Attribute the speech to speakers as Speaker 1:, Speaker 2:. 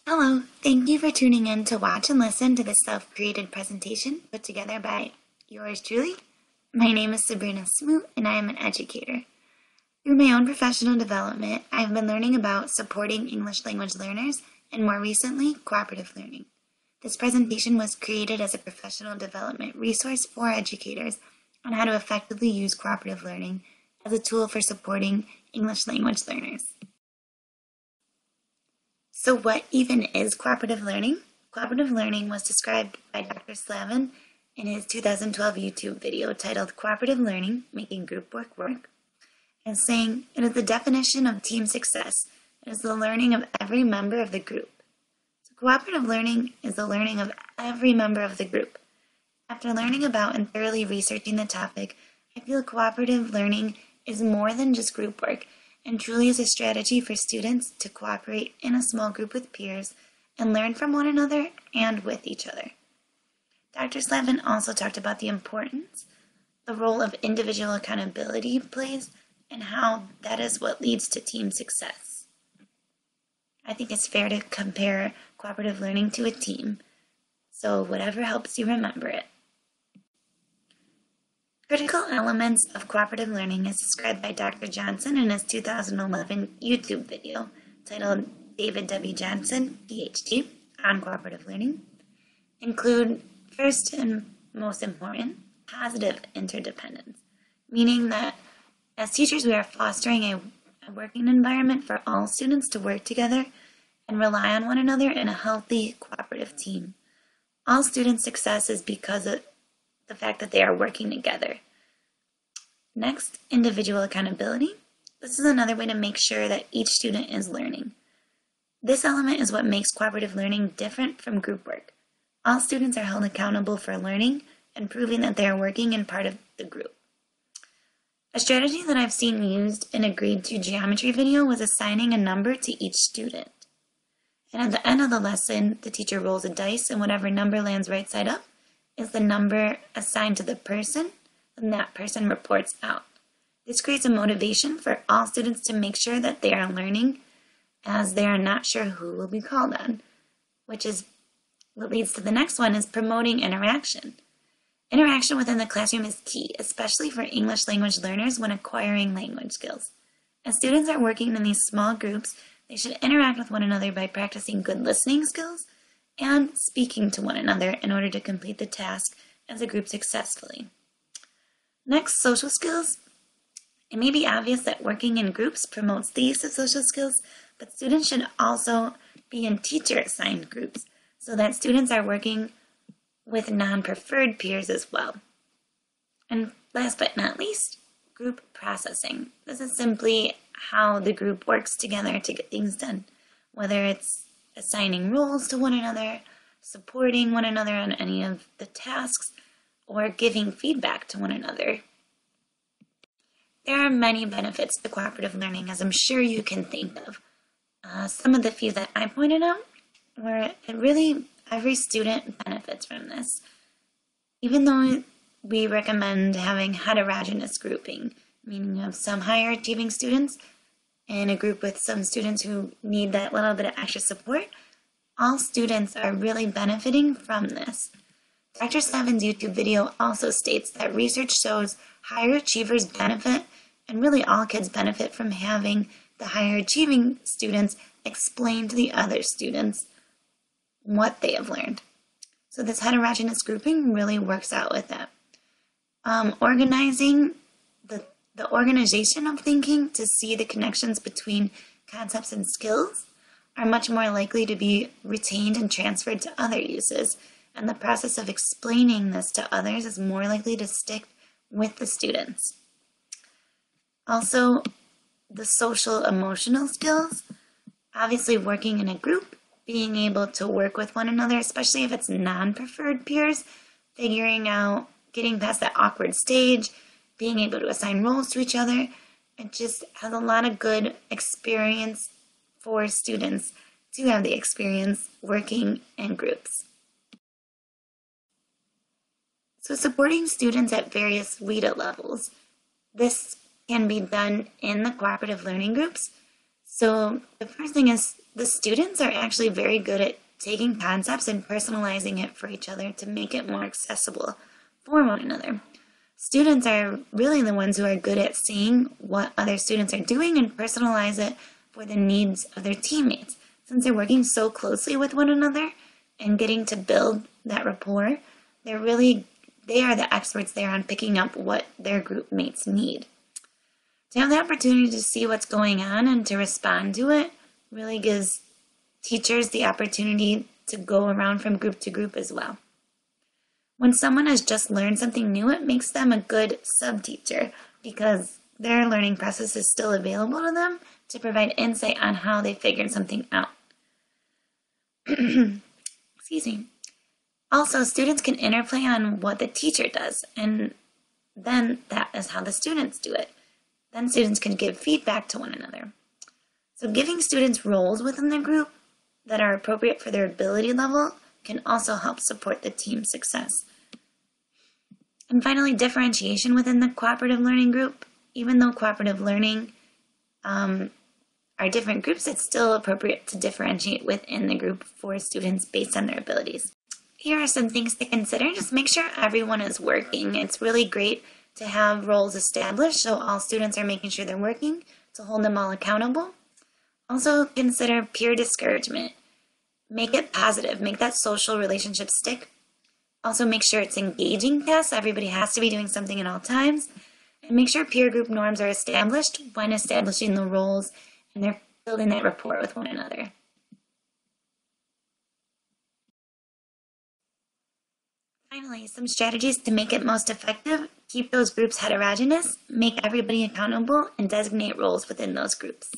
Speaker 1: Hello, thank you for tuning in to watch and listen to this self-created presentation put together by yours truly. My name is Sabrina Smoot and I am an educator. Through my own professional development, I've been learning about supporting English language learners and more recently, cooperative learning. This presentation was created as a professional development resource for educators on how to effectively use cooperative learning as a tool for supporting English language learners. So what even is cooperative learning? Cooperative learning was described by Dr. Slavin in his 2012 YouTube video titled Cooperative Learning, Making Group Work, as saying, it is the definition of team success. It is the learning of every member of the group. So cooperative learning is the learning of every member of the group. After learning about and thoroughly researching the topic, I feel cooperative learning is more than just group work and truly is a strategy for students to cooperate in a small group with peers and learn from one another and with each other. Dr. Slavin also talked about the importance, the role of individual accountability plays, and how that is what leads to team success. I think it's fair to compare cooperative learning to a team, so whatever helps you remember it. Critical elements of cooperative learning as described by Dr. Johnson in his 2011 YouTube video titled David W. Johnson, PhD, on cooperative learning include, first and most important, positive interdependence, meaning that as teachers we are fostering a working environment for all students to work together and rely on one another in a healthy cooperative team. All students' success is because of the fact that they are working together. Next, individual accountability. This is another way to make sure that each student is learning. This element is what makes cooperative learning different from group work. All students are held accountable for learning and proving that they are working in part of the group. A strategy that I've seen used in a grade 2 geometry video was assigning a number to each student. And at the end of the lesson, the teacher rolls a dice and whatever number lands right side up is the number assigned to the person, and that person reports out. This creates a motivation for all students to make sure that they are learning as they are not sure who will be called on, which is what leads to the next one is promoting interaction. Interaction within the classroom is key, especially for English language learners when acquiring language skills. As students are working in these small groups, they should interact with one another by practicing good listening skills and speaking to one another in order to complete the task as a group successfully. Next, social skills. It may be obvious that working in groups promotes the use of social skills, but students should also be in teacher-assigned groups so that students are working with non-preferred peers as well. And last but not least, group processing. This is simply how the group works together to get things done, whether it's assigning roles to one another, supporting one another on any of the tasks, or giving feedback to one another. There are many benefits to cooperative learning, as I'm sure you can think of. Some of the few that I pointed out were every student benefits from this. Even though we recommend having heterogeneous grouping, meaning you have some higher achieving students in a group with some students who need that little bit of extra support, all students are really benefiting from this. Dr. Slavin's YouTube video also states that research shows higher achievers benefit, and really all kids benefit from having the higher achieving students explain to the other students what they have learned. So this heterogeneous grouping really works out with that. Organizing the organization of thinking to see the connections between concepts and skills are much more likely to be retained and transferred to other uses, and the process of explaining this to others is more likely to stick with the students. Also, the social emotional skills, obviously working in a group, being able to work with one another, especially if it's non-preferred peers, figuring out, getting past that awkward stage, being able to assign roles to each other. It just has a lot of good experience for students to have the experience working in groups. So supporting students at various WIDA levels. This can be done in the cooperative learning groups. So the first thing is the students are actually very good at taking concepts and personalizing it for each other to make it more accessible for one another. Students are really the ones who are good at seeing what other students are doing and personalize it for the needs of their teammates. Since they're working so closely with one another and getting to build that rapport, they are the experts there on picking up what their group mates need. To have the opportunity to see what's going on and to respond to it really gives teachers the opportunity to go around from group to group as well. When someone has just learned something new, it makes them a good sub-teacher because their learning process is still available to them to provide insight on how they figured something out. Excuse me. Also, students can interplay on what the teacher does, and then that is how the students do it. Then students can give feedback to one another. So giving students roles within the group that are appropriate for their ability level can also help support the team's success. And finally, differentiation within the cooperative learning group. Even though cooperative learning are different groups, it's still appropriate to differentiate within the group for students based on their abilities. Here are some things to consider. Just make sure everyone is working. It's really great to have roles established so all students are making sure they're working, to hold them all accountable. Also consider peer discouragement. Make it positive. Make that social relationship stick. Also make sure it's engaging tasks. Everybody has to be doing something at all times. And make sure peer group norms are established when establishing the roles and they're building that rapport with one another. Finally, some strategies to make it most effective. Keep those groups heterogeneous, make everybody accountable, and designate roles within those groups.